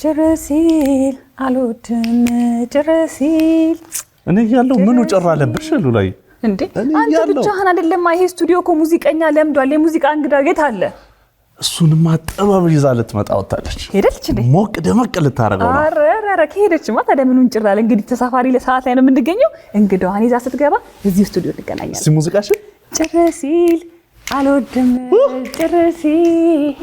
ጭረሲል አልወድም ጭረሲል እኔ ያለው ምኑ ጨራ አለብሽ ሉላይ እንዴ አንተ ብቻህን አይደለም ይሄ ስቱዲዮ እኮ ሙዚቀኛ ለምዷል የሙዚቃ እንግዳ ጌታ አለ እሱንማ ጥበብ ይዛለት መጣውታለች ሄደች እንዴ ሞቅ ደመቅ ልታረጋው ነው አረ ከሄደችማ ታዲያ ምኑን ጭራል እንግዲህ ተሳፋሪ ለሰዓት ላይ ነው የምንገኘው እንግዳዋን ይዛ ስትገባ እዚህ ስቱዲዮ እንገናኛለን እዚህ ሙዚቃሽ ጭረሲል አልወድም ጭረሲል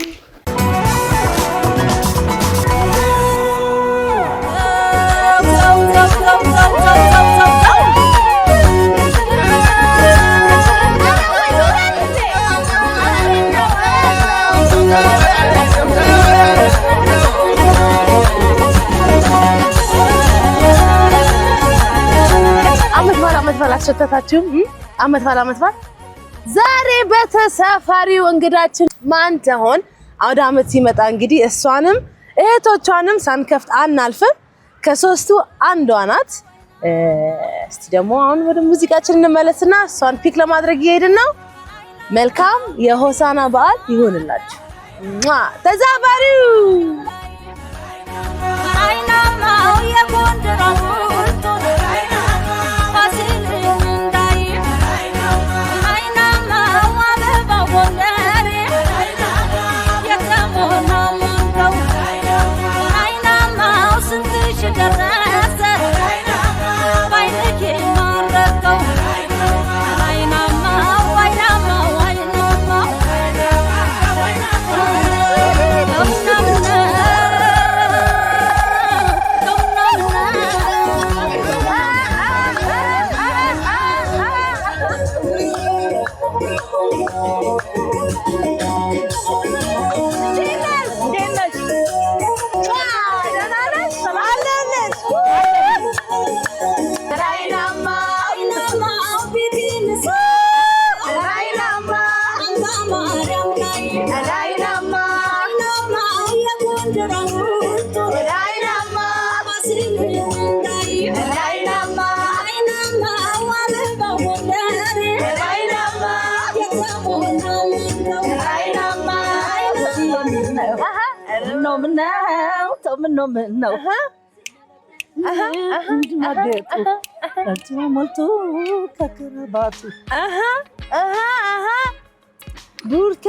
አሸተታችሁ አመት ባል ዛሬ በተሳፋሪው እንግዳችን ማን ተሆን አውደ አመት ሲመጣ እንግዲህ እሷንም እህቶቿንም ሳንከፍት አናልፍም ከሶስቱ አንዷ ናት እስቲ ደግሞ አሁን ወደ ሙዚቃችን እንመለስና እሷን ፒክ ለማድረግ እየሄድን ነው መልካም የሆሳና በዓል ይሁንላችሁ ተሳፋሪው አይናማው የጎንደራው ምነው እንድናገጡ አጥሞልቶ ከከረባቱ ቡርቴ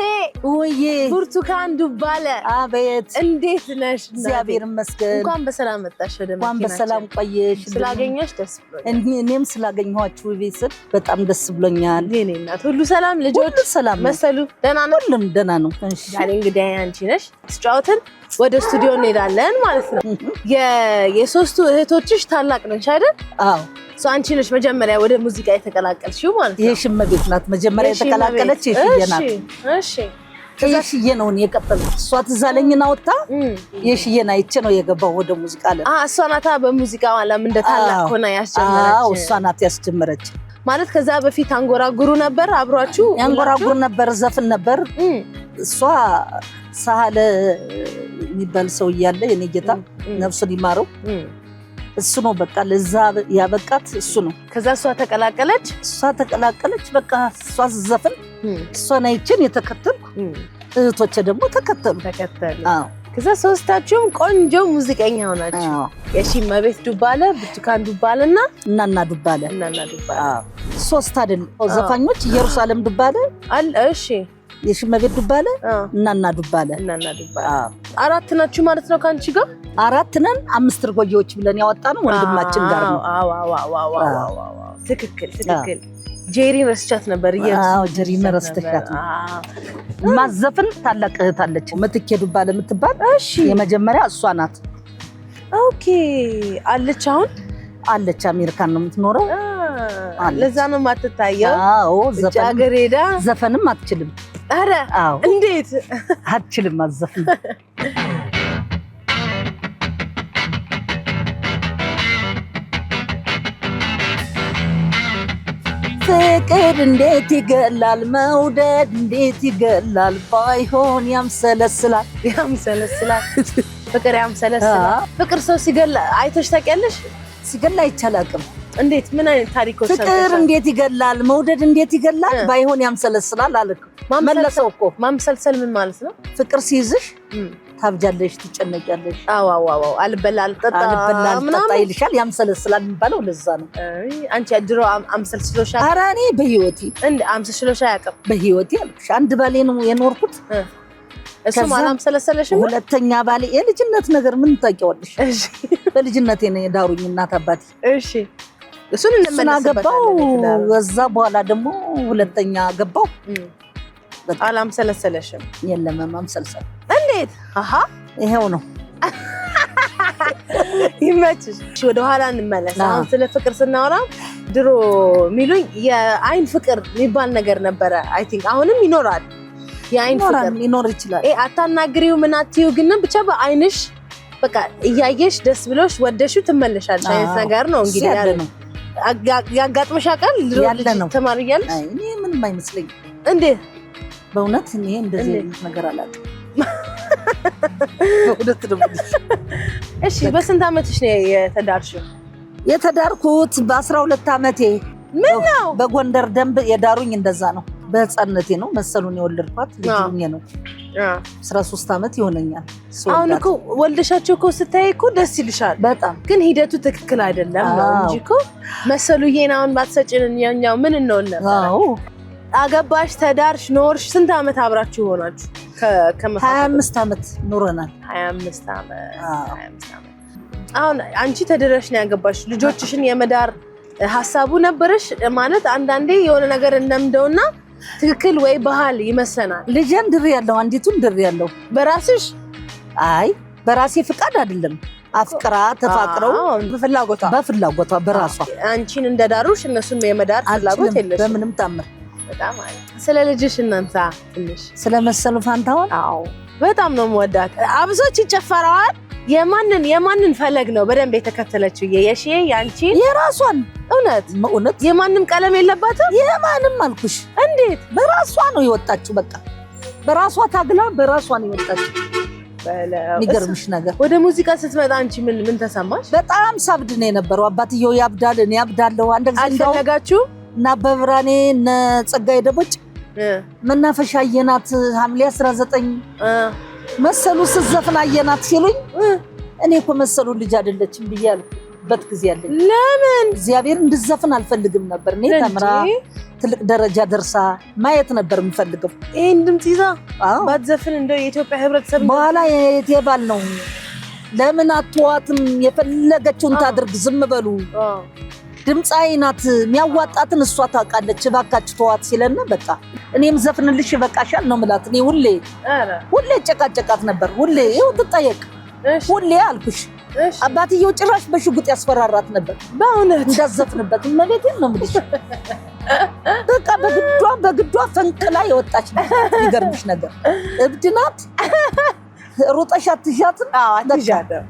ወዬ ብርቱካን ዱባለ አቤት እንዴት ነሽ እግዚአብሔር ይመስገን እንኳን በሰላም መጣሽ ወደ መኪናችን እንኳን በሰላም ቆየሽ ስላገኘሽ ደስ ብሎኛል እኔም ስላገኘኋችሁ ቤተሰብ በጣም ደስ ብሎኛል የኔ እናት ሁሉ ሰላም ልጆች ሰላም መሰሉ ደህና ነው ሁሉም ደህና ነው እሺ ዛሬ እንግዲህ አንቺ ነሽ ስጫውተን ወደ ስቱዲዮ እንሄዳለን ማለት ነው የሶስቱ እህቶችሽ ታላቅ ነሽ አይደል አዎ አንቺ ነሽ መጀመሪያ ወደ ሙዚቃ የተቀላቀልሽው ማለት ነው የሽመቤት ናት መጀመሪያ የተቀላቀለች የሽዬ ናት እሺ የሽዬ ነው የቀጠለው እሷ ትዛለኝና ወጣ የሽዬን አይቼ ነው የገባው ወደ ሙዚቃ አለ እሷ ናታ በሙዚቃ ዓለም እንደ ታላቅ ሆና ያስጀመረች አዎ እሷ ናት ያስጀመረች ማለት ከዛ በፊት አንጎራጉሩ ነበር አብሯችሁ አንጎራጉሩ ነበር ዘፈን ነበር እሷ ሳለ የሚባል ሰው ይያለ የኔ ጌታ ነፍሱን ይማረው እሱ ነው በቃ ለዛ ያበቃት እሱ ነው ከዛ እሷ ተቀላቀለች በቃ እሷ ዘፈን እሷ ናይችን የተከተልኩ እህቶቼ ደግሞ ተከተሉ አዎ ከዛ ሶስታችሁም ቆንጆ ሙዚቀኛ ሆናችሁ የሽመቤት ዱባለ ብርቱካን ዱባለና እናና ዱባለ አዎ ሶስት አይደል ዘፋኞች ኢየሩሳሌም ዱባለ አለ እሺ የሽመቤት ዱባለ እናና ዱባለ አራት ናችሁ ማለት ነው ካንቺ ጋር አራት ነን አምስት እርጎጆች ብለን ያወጣነው ወንድማችን ጋር ነው አዎ ትክክል ጄሪ ረስቻት ነበር ጄሪ ረስቻት ማዘፍን ታላቅ እህት አለች ምትኬ ዱባለ የምትባል እሺ የመጀመሪያ እሷ ናት ኦኬ አለች አሁን አለች አሜሪካን ነው የምትኖረው ለዛ ነው ማትታየው አዎ ዘፈንም አትችልም አረ እንዴት አትችልም አዘፍን ፍቅር እንዴት ይገላል መውደድ እንዴት ይገላል ባይሆን ያምሰለስላል ፍቅር ያምሰለስላል ፍቅር ሰው ሲገላ አይተሽ ታውቂያለሽ ሲገላ አይቻላቅም እንዴት ምን አይነት ታሪኮች ፍቅር እንዴት ይገላል መውደድ እንዴት ይገላል ባይሆን ያምሰለስላል አልኩ መለሰው እኮ ማምሰልሰል ምን ማለት ነው? ፍቅር ሲይዝሽ ታብጃለሽ፣ ትጨነቂያለሽ። አዎ አልበላ አልጠጣ ይልሻል። ያምሰለስላል የሚባለው ለዛ ነው። አንቺ ድሮ አምሰልስሎሽ? ኧረ እኔ በህይወቴ እንደ አምሰልስሎሽ አያውቅም። በህይወቴ አልኩሽ አንድ ባሌ ነው የኖርኩት። እሱም አላምሰለሰለሽም? ሁለተኛ ባሌ የልጅነት ነገር ምን ታውቂዋለሽ? እሺ በልጅነቴ ነው የዳሩኝ እናት አባቴ። እሺ እሱን እንመለስበታለን። ከዛ በኋላ ደግሞ ሁለተኛ ገባው። አላምሰለሰለሽም? የለም ማምሰልሰል። እንዴት? አሃ ይሄው ነው። ይመችሽ። ወደ ኋላ እንመለስ። አሁን ስለ ፍቅር ስናወራ ድሮ ሚሉኝ የአይን ፍቅር የሚባል ነገር ነበረ። አይ ቲንክ አሁንም ይኖራል። የአይን ፍቅር ሊኖር ይችላል። አታናግሪው ምን አትይው፣ ግን ብቻ በአይንሽ በቃ እያየሽ ደስ ብሎሽ ወደሽው ትመለሻለሽ አይነት ነገር ነው እንግዲህ ያለ ነው። ያጋጥምሽ አቃል ድሮ ተማሪ እያለሽ? አይ እኔ ምንም አይመስለኝም። እንዴት? በእውነት እኔ እንደዚህ አይነት ነገር አላውቅም። በእውነት ነው። እሺ በስንት ዓመትሽ ነው የተዳርሽው? የተዳርኩት በ12 ዓመቴ። ምን ነው? በጎንደር ደንብ የዳሩኝ እንደዛ ነው። በህፃንነቴ ነው መሰሉን የወለድኳት። ልጅ ነው 13 ዓመት ይሆነኛል። አሁን እኮ ወልደሻቸው እኮ ስታይ እኮ ደስ ይልሻል በጣም፣ ግን ሂደቱ ትክክል አይደለም ነው እንጂ እኮ መሰሉዬን አሁን ባትሰጪን ያኛው ምን እንሆን ነበር? አዎ አገባሽ፣ ተዳርሽ፣ ኖርሽ። ስንት ዓመት አብራችሁ ሆናችሁ? 25 ዓመት ኖረናል። 25 ዓመት። አሁን አንቺ ተደረሽ ነው ያገባሽ። ልጆችሽን የመዳር ሀሳቡ ነበረሽ? ማለት አንዳንዴ የሆነ ነገር እንደምደውና ትክክል ወይ ባህል ይመስለናል። ልጄን ድሬ ያለው አንዲቱን ድሬ ያለው በራስሽ? አይ በራሴ ፍቃድ አይደለም። አፍቅራ ተፋቅረው በፍላጎቷ በራሷ አንቺን እንደዳሩሽ እነሱን የመዳር ፍላጎት የለሽም በምንም ታምር። በጣም አይ ስለ ልጅሽ እናንሳ ትንሽ ስለ መሰሉ ፋንታውን። አዎ በጣም ነው የምወዳት። አብዞች ይጨፈራዋል። የማንን ፈለግ ነው በደንብ የተከተለችው? የሺ ያንቺ የራሷን? እውነት የማንም ቀለም የለባትም? የማንም አልኩሽ። እንዴት? በራሷ ነው የወጣችው። በቃ በራሷ ታግላ በራሷ ነው የወጣችው። የሚገርምሽ ነገር ወደ ሙዚቃ ስትመጣ አንቺ ምን ተሰማሽ? በጣም ሳብድ ነው የነበረው። አባትየው ያብዳል፣ እኔ ያብዳለሁ። አንድ ጊዜ አልፈለጋችሁ እና በብራኔ እነ ጸጋዬ ደቦጭ መናፈሻ አየናት ሐምሌ 19 መሰሉ ስትዘፍን አየናት ሲሉኝ እኔ እኮ መሰሉ ልጅ አይደለችም ብያለሁበት ጊዜ አለኝ። ለምን? እግዚአብሔር እንድዘፍን አልፈልግም ነበር። እኔ ተምራ ትልቅ ደረጃ ደርሳ ማየት ነበር የምፈልገው። ይሄን ድምጽ ይዛ ባትዘፍን እንደው የኢትዮጵያ ህብረተሰብ በኋላ የቴባል ነው። ለምን አትዋትም? የፈለገችውን ታድርግ፣ ዝም በሉ። ድምጻዊ ናት፣ የሚያዋጣትን እሷ ታውቃለች፣ እባካችሁ ተዋት ሲለና በቃ እኔም ዘፍንልሽ ይበቃሻል ነው የምላት። እኔ ሁሌ ጨቃጨቃት ነበር። ሁሌ ይኸው ትጠየቅ ሁሌ አልኩሽ። አባትየው ጭራሽ በሽጉጥ ያስፈራራት ነበር በእውነት እንዳዘፍንበት። እመቤቴን ነው የምልሽ። በቃ በግዷ ፈንቅላ የወጣች ነው። ይገርምሽ ነገር እብድ ናት። ሩጠሽ አትሻትም? አትሻትም።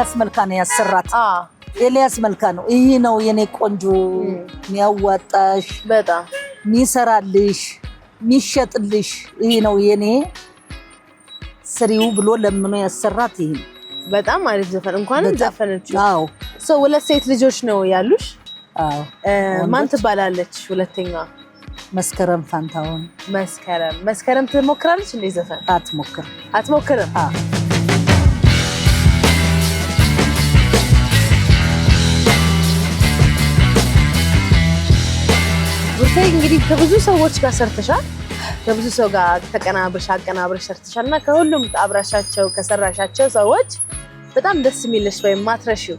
ኤልያስ መልካ ነው ያሰራት። ኤልያስ መልካ ነው። ይሄ ነው የኔ ቆንጆ የሚያዋጣሽ፣ በጣም የሚሰራልሽ፣ የሚሸጥልሽ ይሄ ነው የኔ ስሪው ብሎ ለምኖ ያሰራት። ይሄ በጣም አሪፍ ዘፈን እንኳን ዘፈነች። አዎ ሁለት ሴት ልጆች ነው ያሉሽ? አዎ። ማን ትባላለች ሁለተኛዋ? መስከረም ፋንታውን። መስከረም ትሞክራለች እንዴ ዘፈን? አትሞክርም። እንግዲህ ከብዙ ሰዎች ጋር ሰርተሻል። ከብዙ ሰው ጋር አቀናብረሽ ሰርተሻል እና ከሁሉም አብራሻቸው ከሰራሻቸው ሰዎች በጣም ደስ የሚልሽ ወይም ማትረሺው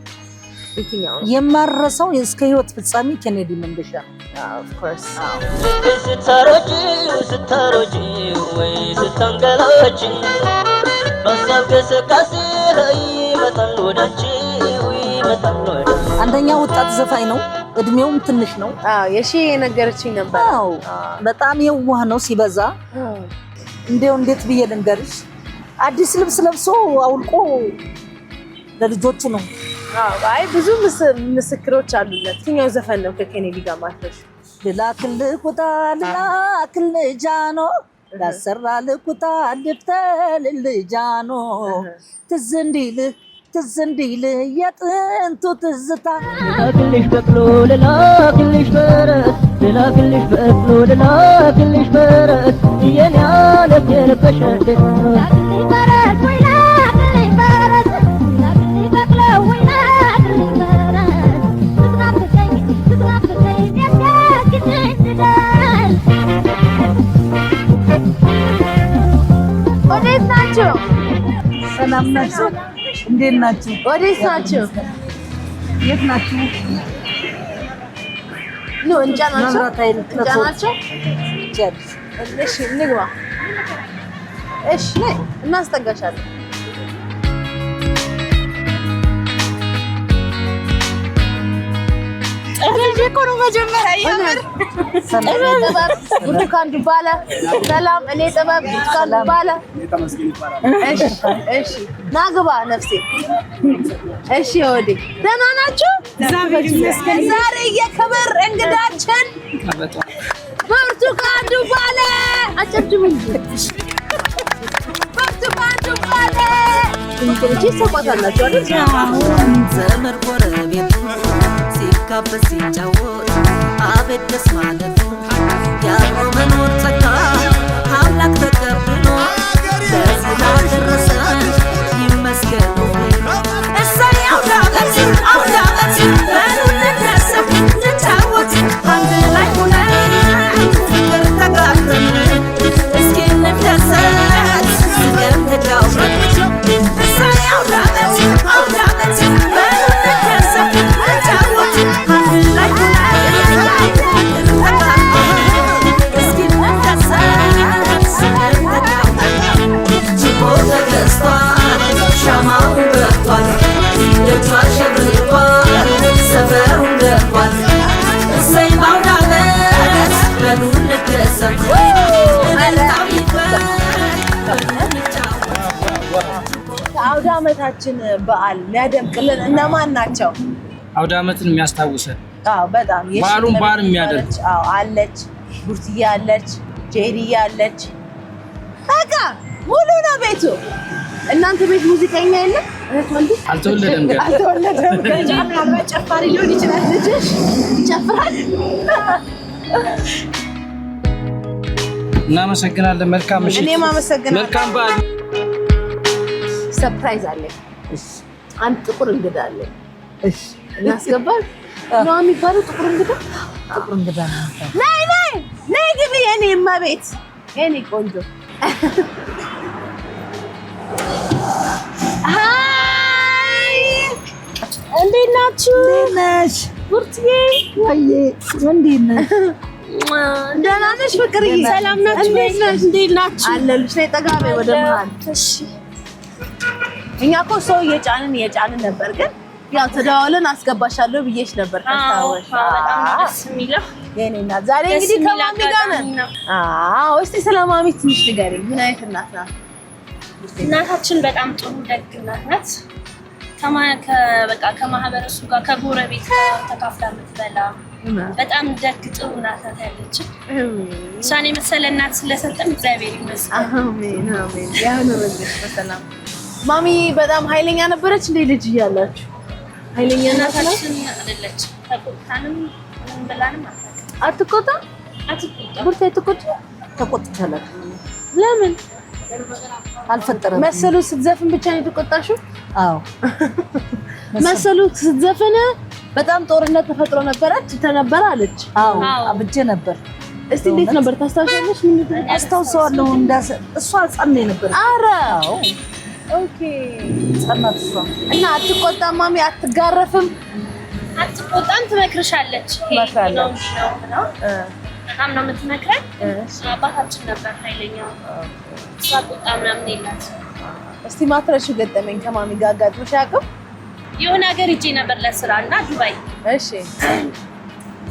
የትኛው ነው የማረሰው? እስከ ህይወት ፍጻሜ ኬኔዲ መንገሻ ኦፍ ኮርስ ስታሮጂ ወይ ስታንገላች በሳብ ገሰቃሴ ይመጣል ወዳንቺ ይመጣል ወዳንቺ። አንደኛ ወጣት ዘፋኝ ነው፣ እድሜውም ትንሽ ነው። የሺ የነገረችኝ ነበር። በጣም የዋህ ነው ሲበዛ። እንዴት ብዬ ልንገርሽ? አዲስ ልብስ ለብሶ አውልቆ ለልጆቹ ነው። አይ ብዙ ምስክሮች አሉለት። የትኛው ዘፈን ነው ከኬኔዲ ጋር ማትረሽ? ልላክልህ ኩታ ልላክልህ ጃኖ ላሰራ ልኩታ ልፍተልልህ ጃኖ ትዝ እንዲልህ የጥንቱ ትዝታ ልላክልሽ በቅሎ ልላክልሽ በረት ልላክልሽ በቅሎ ልላክልሽ በረት የኔ ዓለም የልበሸት ልላክልሽ በረት ወይ ላክልሽ በረት ልላክልሽ በቅሎ ወይ ላክልሽ በረት ስትናፍቀኝ ያስያግድኝ ትደል። ወዴት ናችሁ? ሰላም ናችሁ? እንዴት ናችሁ? ወዴት ናችሁ? የት ናችሁ? ኑ እንጫ ናቸው። እሺ እንግባ። እሺ ነይ እናስጠጋሻለን። ብርቱካን ዱባለ ሰላም። እኔ ጥበብ ብርቱካን ዱባለ። እሺ ና ግባ ነፍሴ። እሺ ወዴ ደህና ናችሁ? ዛሬ የክብር እንግዳችን ብርቱካን ዱባለ አጨብጭቡ እንጂ ብርቱካን ዱባለ እንጂ ሰቋታላችሁ አይደል? ዘመድ ጎረቤቱ ሲጋበዝ ሲጫወት አቤት ደስ ማለቱ ያለው መኖር ጸጋ አምላክ ተቀብሎ ለዚህ ላደረሰን ይመስገን። እሰይ አውዳመት በሉን እንደሰብ እንጫወት አንድ ላይ ሆነን ፍቅር ተጋብተን እስኪ እንደሰት ስገን ተጫወት። እሰይ አውዳመት በሉን እንደሰብ እንጫወት አንድ ላይ ሆነን እስኪ እንደሰት ስገን ተጫወት። ችቦ ተገዝቷል፣ ሻማው በርቷል፣ ደጇ ሸብርቋል፣ ሰፈሩ ደርቋል። እሰይ በአውዳመት በሉ እንደሰት እልልታው ይክበር እንጫወት። ከአውደ ዓመታችን በዓል የሚያደምቅልን እነማን ናቸው? አውደ ዓመትን የሚያስታውሰን በጣም በዓሉን በዓል የሚያደርግ አለች፣ ቡርትዬ አለች፣ ጄሪዬ አለች። በቃ ሙሉ ነው ቤቱ። እናንተ ቤት ሙዚቀኛ የለም? አልተወለደም ገና አልተወለደም። ጨፋሪ ሊሆን ይችላል ልጅሽ ይጨፍራል። እናመሰግናለን። መልካም ምሽት። እኔም አመሰግናለሁ። መልካም በዓል። ሰርፕራይዝ አለኝ። አንድ ጥቁር እንግዳ አለኝ። እሺ እናስገባል ነው የሚባለው። ጥቁር እንግዳ ነይ ግቢ የኔ እመቤት፣ የኔ ቆንጆ። ሃይ እንዴት ናችሁ? እንዴት ነሽ? ቡርትዬ ወይዬ እንዴት ነሽ? ደህና ነሽ? ፍቅርዬ ሰላም ናችሁ? እንዴት ናችሁ? አለሁልሽ። ነይ ጠጋ በይ ወደ መሀል። እሺ እኛ እኮ ሰው እየጫንን ነበር፣ ግን ያው ተደዋውለን አስገባሻለሁ ብዬሽ ነበር። ታስታውሽ? በጣም ደስ የሚለው የኔ እናት ዛሬ እንግዲህ ከማሚ ጋር ነን። እስቲ ስለ ማሚ ትንሽ ንገሪኝ። ምን አይነት እናት ናት? እናታችን በጣም ጥሩ ደግ እናት ናት። በቃ ከማህበረሰቡ ጋር ከጎረቤት ጋር ተካፍላ የምትበላ በጣም ደግ ጥሩ እናት ናት ያለችን። እሷን የመሰለ እናት ስለሰጠን እግዚአብሔር ይመስገን። አሜን አሜን። ያኑርልሽ በሰላም። ማሚ በጣም ኃይለኛ ነበረች እንዴ ልጅ እያላችሁ? ኃይለኛ እናታችን አይደለች። ተቆጣንም ምን ብላንም አትቆጣም? ቡርቴ ተቆጥቻለሁ። ለምን አልፈጠረም መሰሉ ስትዘፍን ብቻ ነው የተቆጣሽው? አዎ መሰሉ ስትዘፍን በጣም ጦርነት ተፈጥሮ ተነበረ አለች። አዎ አብጄ ነበር። እስቲ እንዴት ነበር ታስታውሻለሽ? ምን አስታውሰዋለሁ። እሷ ጸንዴ ነበር። ኧረ አዎ ኦኬ ጸናት እሷ እና አትቆጣም ማሚ አትጋረፍም አትቆጣም ትመክርሻለች ትመክራለች ነው በጣም ነው የምትመክረን አባታችን ነበር ኃይለኛው እሷ ቁጣ ምናምን የላት እስቲ ማትረሹ ገጠመኝ ከማሚ ጋር አጋጥሞሽ ያውቃል የሆነ ሀገር ሂጄ ነበር ለስራ እና ዱባይ እሺ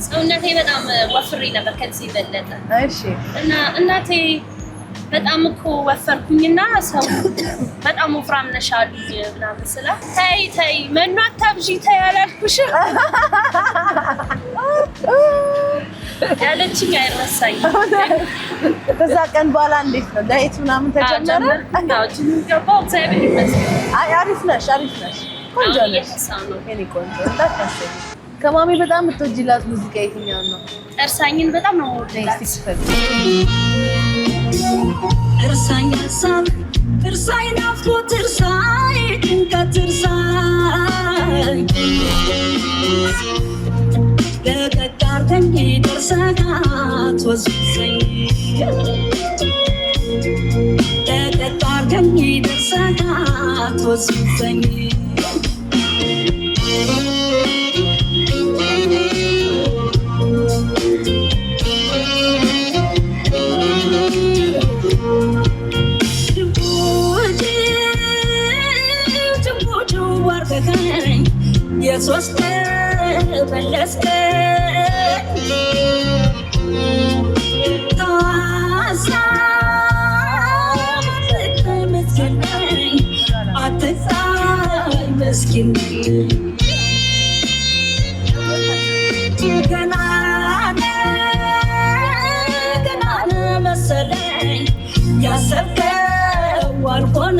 ሰውነቴ በጣም ወፍሬ ነበር ከዚህ በለጠ እሺ እና እናቴ በጣም እኮ ወፈርኩኝና ሰው በጣም ወፍራም ነሽ አሉኝ ምናምን ስላት ተይ መኖ አታብዢ ተይ አላልኩሽ ያለችኝ አይረሳኝም ከዛ ቀን በኋላ እንዴት ነው ዳይት ምናምን ተጀመረ አዎ ገባው እግዚአብሔር ይመስገን አሪፍ ነሽ ቆንጆ ነሽ የኔ ቆንጆ እንዳትነሽ ከማሚ በጣም የምትወጂላት ሙዚቃ የትኛው ነው እርሳኝን በጣም ነው የምወደው እርሳኝ ናፍቆት እርሳኝ ጭንቀት እርሳኝ ለቀቅ አድርገኝ ደርሰናት ወስደኝ ለቀቅ አድርገኝ ደርሰናት ወስደኝ የሶስት መለስከኝ ታሳ ምስኪን አትሳይ ምስኪን ገና መሰለኝ ያሰብከው አልሆነ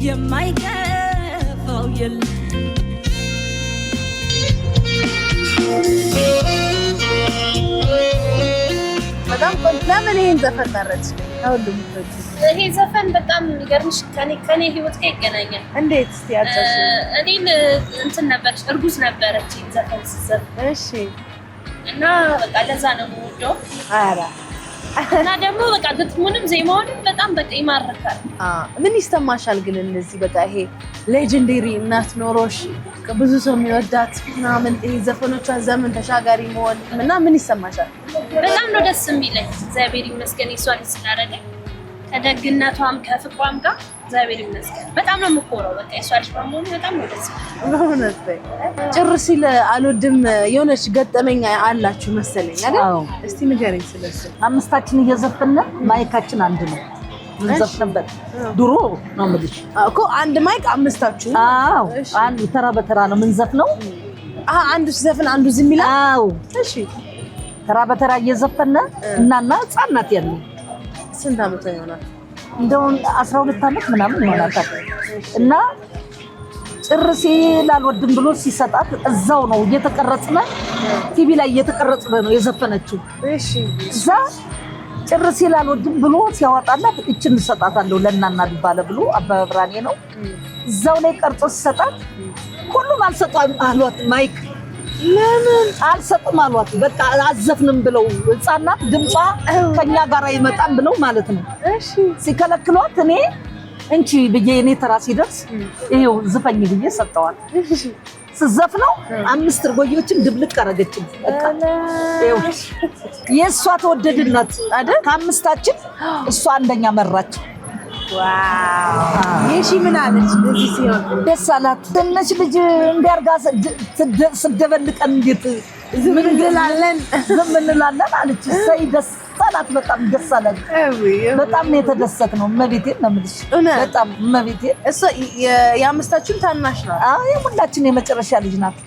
የማይገፋው የለም በጣም ለምን ይሄን ዘፈን መረጥሽ? ሁሉም ይሄ ዘፈን በጣም የሚገርምሽ ከኔ ህይወት ጋር ይገናኛል። እንዴት እስቲ ያጫሽ? እኔም እንትን ነበርሽ እርጉዝ ነበረች ዘፈን ሲዘፈን። እሺ እና በቃ ለዛ ነው የምወደው። ኧረ እና ደግሞ በቃ ግጥሙንም ዜማውንም በጣም በቃ ይማርካል። ምን ይሰማሻል ግን እንደዚህ በቃ ይሄ ሌጀንደሪ እናት ኖሮሽ ብዙ ሰው የሚወዳት ምናምን ይሄ ዘፈኖቿ ዘመን ተሻጋሪ መሆን እና ምን ይሰማሻል? በጣም ነው ደስ የሚለኝ። እግዚአብሔር ይመስገን እሷን ስላደረገኝ ከደግነቷም ከፍቅሯም ጋር እግዚአብሔር ይመስገን በጣም ነው የምኮረው። በቃ እሷ ልጅ በመሆኑ በጣም ነው ደስ በእውነት ጭር ሲል አልወድም የሆነች ገጠመኝ አላችሁ መሰለኝ አይደል? እስቲ ንገረኝ ስለሱ። አምስታችን እየዘፈነ ማይካችን አንድ ነው ምንዘፍንበት ድሮ ነው የምልሽ እኮ አንድ ማይክ አምስታችሁ? አዎ አንድ ተራ በተራ ነው ምንዘፍነው። አንዱ ሲዘፍን አንዱ ዝም ይላል? አዎ እሺ ተራ በተራ እየዘፈነ እናና ህጻናት ያሉ ስንት ዓመት ይሆናል? እንደው 12 ዓመት ምናምን ይሆናል። እና ጭር ሲል አልወድም ብሎ ሲሰጣት እዛው ነው እየተቀረጽነ ቲቪ ላይ እየተቀረጽነ ነው የዘፈነችው። እሺ እዛ ጭር ሲል አልወድም ብሎ ሲያወጣላት እችን እንሰጣታለሁ ለናና ቢባለ ብሎ አባባ ብራኔ ነው እዛው ላይ ቀርጾ ሲሰጣት ሁሉም አልሰጣም አሏት። ማይክ ለምን አልሰጥም አሏት። በቃ አዘፍንም ብለው ህፃናት ድምጿ ከኛ ጋር ይመጣም ብለው ማለት ነው። እሺ ሲከለክሏት እኔ እንቺ ብዬ እኔ ተራ ሲደርስ ይሄው ዝፈኝ ብዬ ሰጠዋት። ስዘፍነው 5 እርጎዮችን ድብልቅ አረገችኝ። በቃ ይሄው የሷ ተወደድነት አይደል? ከአምስታችን እሷ አንደኛ መራች። ዋው የሺ ምን አለች? እንደዚህ ሲሆን ደስ አላት። ትንሽ ልጅ እንዲያርጋ ስደበልቀን እንዴት ዝም እንላለን አለች። ሰይ ደስ አላት። በጣም ደስ አላት። በጣም ነው የተደሰትነው። እመቤቴን ነው የምልሽ በጣም እመቤቴን። እሷ የአምስታችን ታናሽ ናት። አዎ የሁላችን የመጨረሻ ልጅ ናት።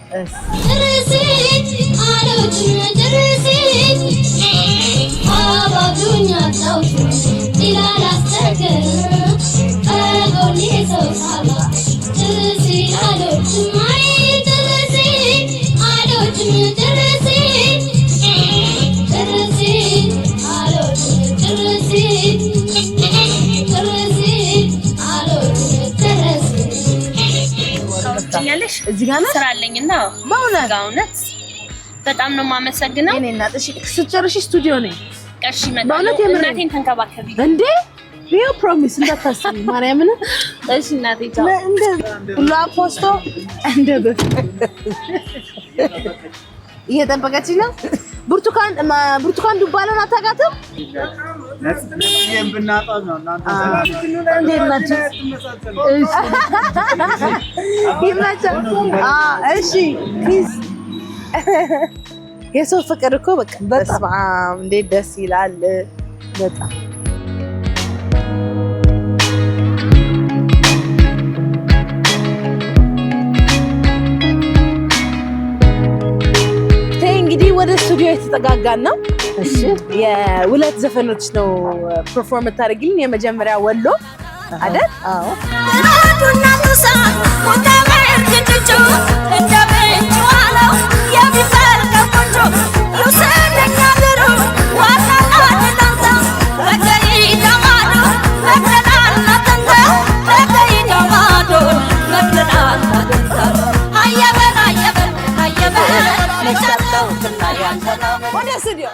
እዚህ ጋር ስራ አለኝና በእውነት በጣም ነው የማመሰግነው። እኔ እናት እሺ ስትጨርሺ ስቱዲዮ ነኝ። እሺ እመጣለሁ። እናቴን ተንከባከቢ እንዴ ይሄው ፕሮሚስ እንዳታስቢ ማርያምን። እሺ እናቴ ቻው። እንደ ሁሉ አፖስቶ እንደ እየጠበቀች ነው። ብርቱካን ዱባለን አታውቃትም? እሺ የሰው ፍቅር እኮ በቃ በጣም እንዴት ደስ ይላል በጣም እንግዲህ ወደ ስቱዲዮ የተጠጋጋን ነው። እሺ የውለት ዘፈኖች ነው ፐርፎርም ታደርጊልን። የመጀመሪያ ወሎ አይደል? አዎ አዱና ሙሳ ወታመር ግንጆ እንደበንጆ አለው የሚፈል ከቆንጆ ዩሰደኛ ድሩ ዋናና ተንታ በቀይ ደማዶ በቀናና ተንታ በቀይ ደማዶ በቀናና ተንታ አየበን አየበን አየበን ወደ ስቱዲዮ